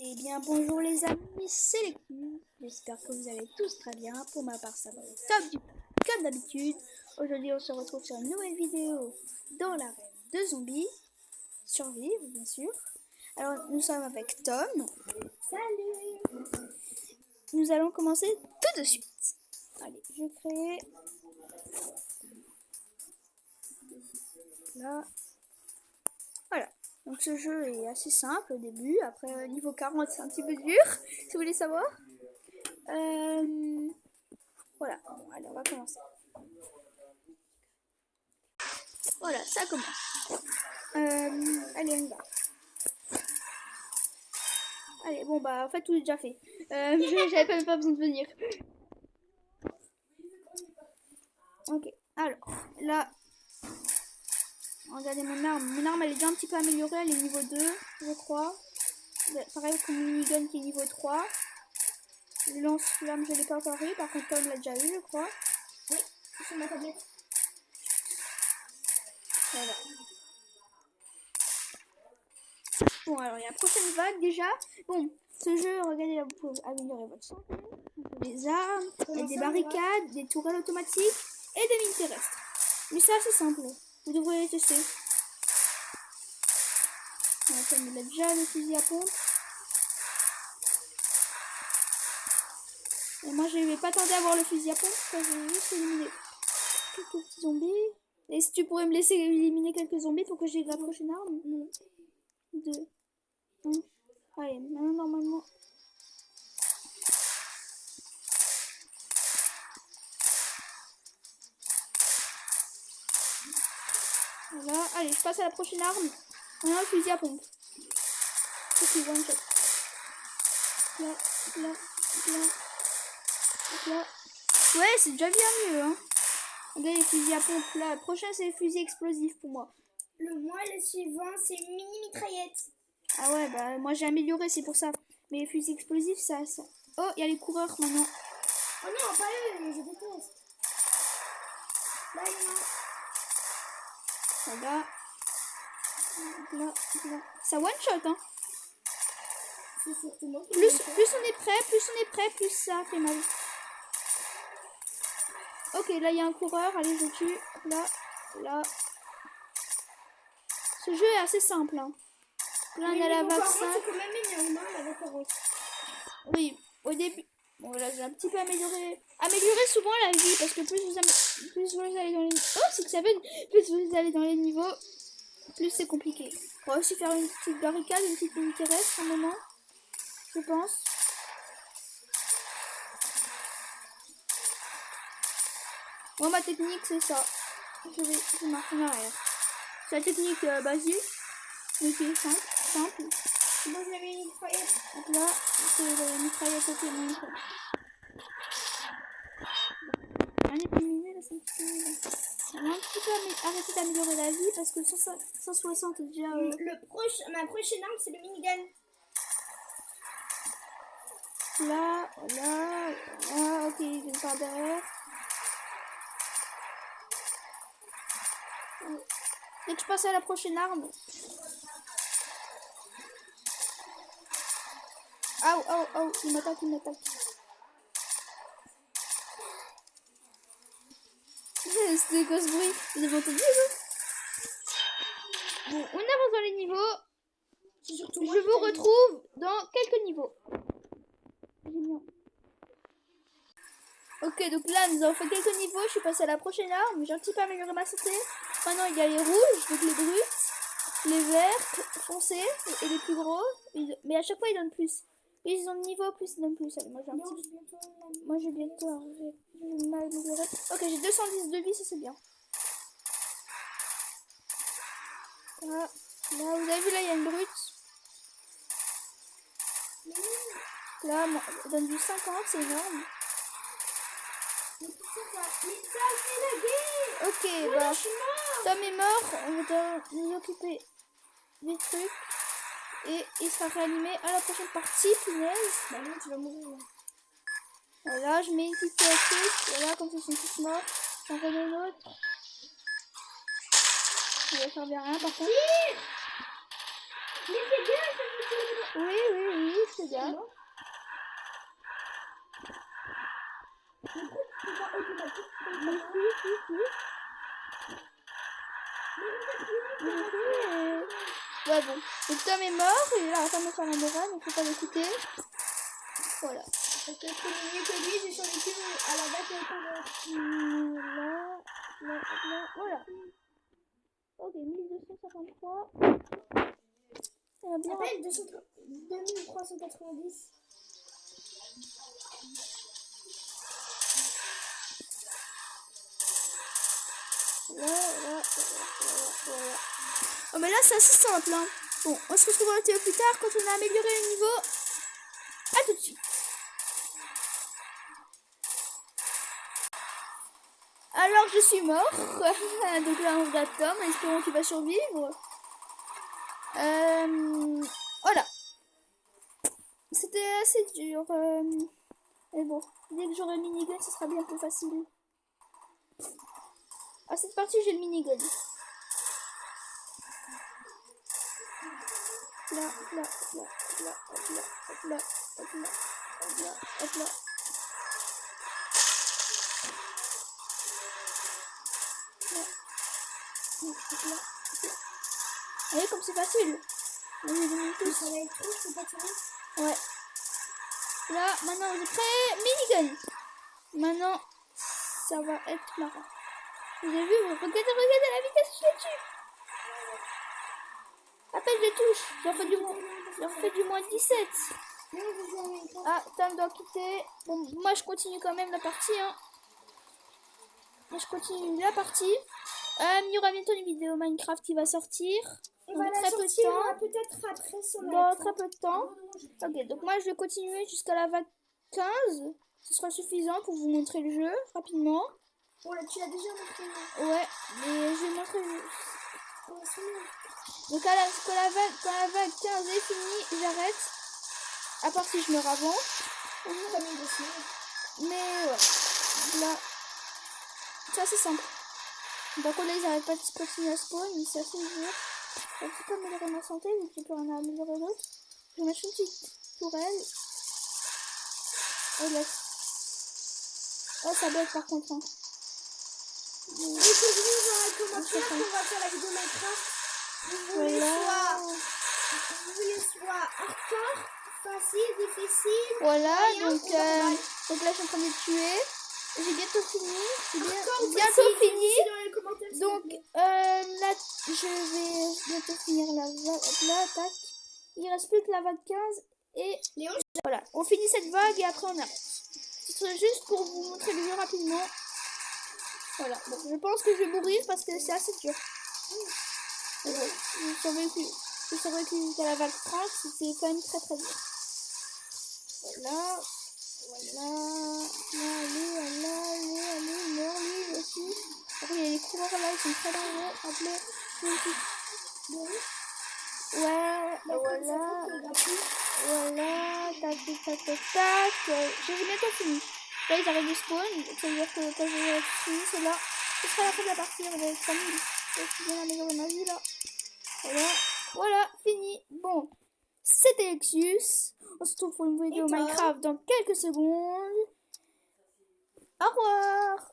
Eh bien, bonjour les amis, c'est les Cubes. J'espère que vous allez tous très bien. Pour ma part, ça va au top du comme d'habitude. Aujourd'hui, on se retrouve sur une nouvelle vidéo dans l'arène de zombies. Survivre, bien sûr. Alors, nous sommes avec Tom. Salut! Nous allons commencer tout de suite. Allez, je vais créer... Là. Voilà. Donc ce jeu est assez simple au début. Après, niveau 40, c'est un petit peu dur, si vous voulez savoir. Voilà, bon, allez, on va commencer. Voilà, ça commence. Allez, on y va. Allez, bon, bah, en fait, tout est déjà fait. J'avais même pas besoin de venir. Ok, alors, là, regardez mon arme. Mon arme, elle est déjà un petit peu améliorée. Elle est niveau 2, je crois. Pareil que mon minigun qui est niveau 3. Le lance-flamme, je l'ai pas encore eu. Par contre, Tom l'a déjà eu, je crois. Oui, sur ma tablette. Voilà. Bon, alors, il y a la prochaine vague déjà. Bon, ce jeu, regardez là, vous pouvez améliorer votre santé. Des armes, il y a des barricades, des tourelles automatiques et des mines terrestres. Mais c'est assez simple. Vous devrez les tester. Comme il a déjà le fusil à pompe. Et moi, je ne vais pas tarder à avoir le fusil à pompe. Je vais juste éliminer quelques petits zombies. Et si tu pourrais me laisser éliminer quelques zombies pour que j'ai la prochaine arme? Non. 2. 1. Allez, maintenant, normalement... Voilà, allez, je passe à la prochaine arme. Maintenant, le fusil à pompe. C'est one shot. Là, là, là, là. Ouais, c'est déjà bien mieux, hein. Regardez les fusils à pompe. Là, le prochain, c'est les fusils explosifs pour moi. Le suivant, c'est une mini-mitraillette. Ah ouais, bah, moi, j'ai amélioré, c'est pour ça. Mais les fusils explosifs, ça... Oh, il y a les coureurs, maintenant. Oh non, pas eux, je déteste. Là, il y en a. Voilà. Là, là. Ça one shot, hein. C'est surtout moi qui Plus on est prêt, plus ça fait mal. Ok, là, il y a un coureur. Allez, je tue. Là, là. Ce jeu est assez simple, hein. Là, on a la vague 5. C'est quand même énorme, hein, la vague. Oui, au début. Bon, là, j'ai un petit peu amélioré. Améliorez souvent la vie, parce que plus vous allez dans les... Oh, c'est que ça veut... Plus vous allez dans les niveaux, plus c'est compliqué. On va aussi faire une petite barricade, une petite ligne terrestre, un moment. Je pense. Moi, ma technique, c'est ça. Je marche en arrière. C'est la technique basique, mais qui est simple. Moi, j'avais une mitraillette. Donc là, c'est la mitraillette au pied. On est terminé, là, c'est un petit peu... On va un petit peu arrêter d'améliorer la vie, parce que 160 est déjà... Ma prochaine arme, c'est le minigun. Là, ok, je vais par derrière. Dès que je passe à la prochaine arme. Oh, il m'attaque. C'était quoi ce bruit? Vous avez entendu, Bon, on avance dans les niveaux. Je vous retrouve dans quelques niveaux. Génial. Ok, donc là, nous avons fait quelques niveaux. Je suis passée à la prochaine arme. J'ai un petit peu amélioré ma santé. Maintenant, il y a les rouges, donc les brutes, les verts foncés et les plus gros. Mais à chaque fois, ils donnent plus. Plus ils ont de niveau, plus ils donnent plus. Allez, moi, j'ai bientôt arrivé. Je vais m'améliorer. Ok, j'ai 210 de vie, ça c'est bien. Là, vous avez vu, là, il y a une brute. Là, moi, elle donne du 50, c'est énorme. Ok, bah, Tom est mort, on va nous occuper des trucs. Et il sera réanimé à la prochaine partie, punaise. Bah non, tu vas mourir là. Voilà, je mets une petite truc. Voilà, comme ça, ils sont tous morts. J'en remets une autre. Il va servir à rien, par contre. Mais c'est bien, ça me tire. Oui, c'est regarde. Ouais, bon. Donc Tom est mort, il a la femme de faire la morale, donc faut pas l'écouter. Voilà. Parce que je connais mieux que lui, j'ai survécu à la date Là, voilà. Ok, 1253. Ça va bien. Appelle 2390. Voilà. Oh, mais là, c'est assez simple, hein. Bon, on se retrouve un petit peu plus tard quand on a amélioré le niveau. A tout de suite. Alors, je suis mort. Donc là, on regarde Tom. Espérons qu'il va survivre. Voilà. C'était assez dur. Mais bon, dès que j'aurai le minigun, ce sera bien plus facile. À cette partie, j'ai le minigun. Là, là, là, là, hop là, hop là, hop là, hop là, hop là. Vous voyez comme c'est facile. On les demande tous. Ça va être trop, je peux pas tirer. Ouais. Là, maintenant, j'ai prêt. Minigun. Maintenant, ça va être marrant. Vous avez vu, regardez la vitesse que je les tue. À peine je les touche. J'en fais du moins 17. Ah, Tom doit quitter. Bon, moi, je continue quand même la partie. Hein. Et je continue la partie. Il y aura bientôt une vidéo Minecraft qui va sortir. On va très la peu de sortir temps. peut-être après sur la Dans très peu de temps. Ok, donc moi je vais continuer jusqu'à la vague 15. Ce sera suffisant pour vous montrer le jeu rapidement. Voilà, tu l'as déjà montré. Ouais, mais je vais montrer le jeu. Donc quand la vague 15 est finie, j'arrête. À part si je meurs avant. Mais ouais. Là, c'est assez simple. Par contre là ils n'arrêtent pas de continuer à spawn, mais c'est assez dur. Donc je peux améliorer ma santé, vu que j'ai plus rien à améliorer d'autre. Je vais mettre une petite tourelle. Et là. Oh ça bug par contre. Hein. Écrivez dans les commentaires qu'on va faire la vidéo Minecraft. Vous voulez soit hardcore, facile, difficile. Voilà, moyen, donc là je suis en train de le tuer. J'ai bientôt fini. Bientôt fini. Donc là je vais bientôt finir la tac. Il reste plus que la vague 15 et Léon, voilà, on finit cette vague et après on arrête. C'est juste pour vous montrer le jeu rapidement. Voilà, bon, je pense que je vais mourir parce que c'est assez dur. Bon, j'ai survécu jusqu'à la vague 30, c'est quand même très très dur. Voilà, allez, meurs lui aussi. Après il y a les coureurs là, ils sont très dangereux. Appelez, ouais, voilà, tac. J'ai bientôt fini. Là, ils arrivent de spawn, ça veut dire que quand j'ai fini, c'est là. Ce sera la fin de la partie, on va être 3000. Je bien améliorer ma vie là. Voilà, fini. Bon, c'était Lexus. On se retrouve pour une vidéo Minecraft dans quelques secondes. Au revoir.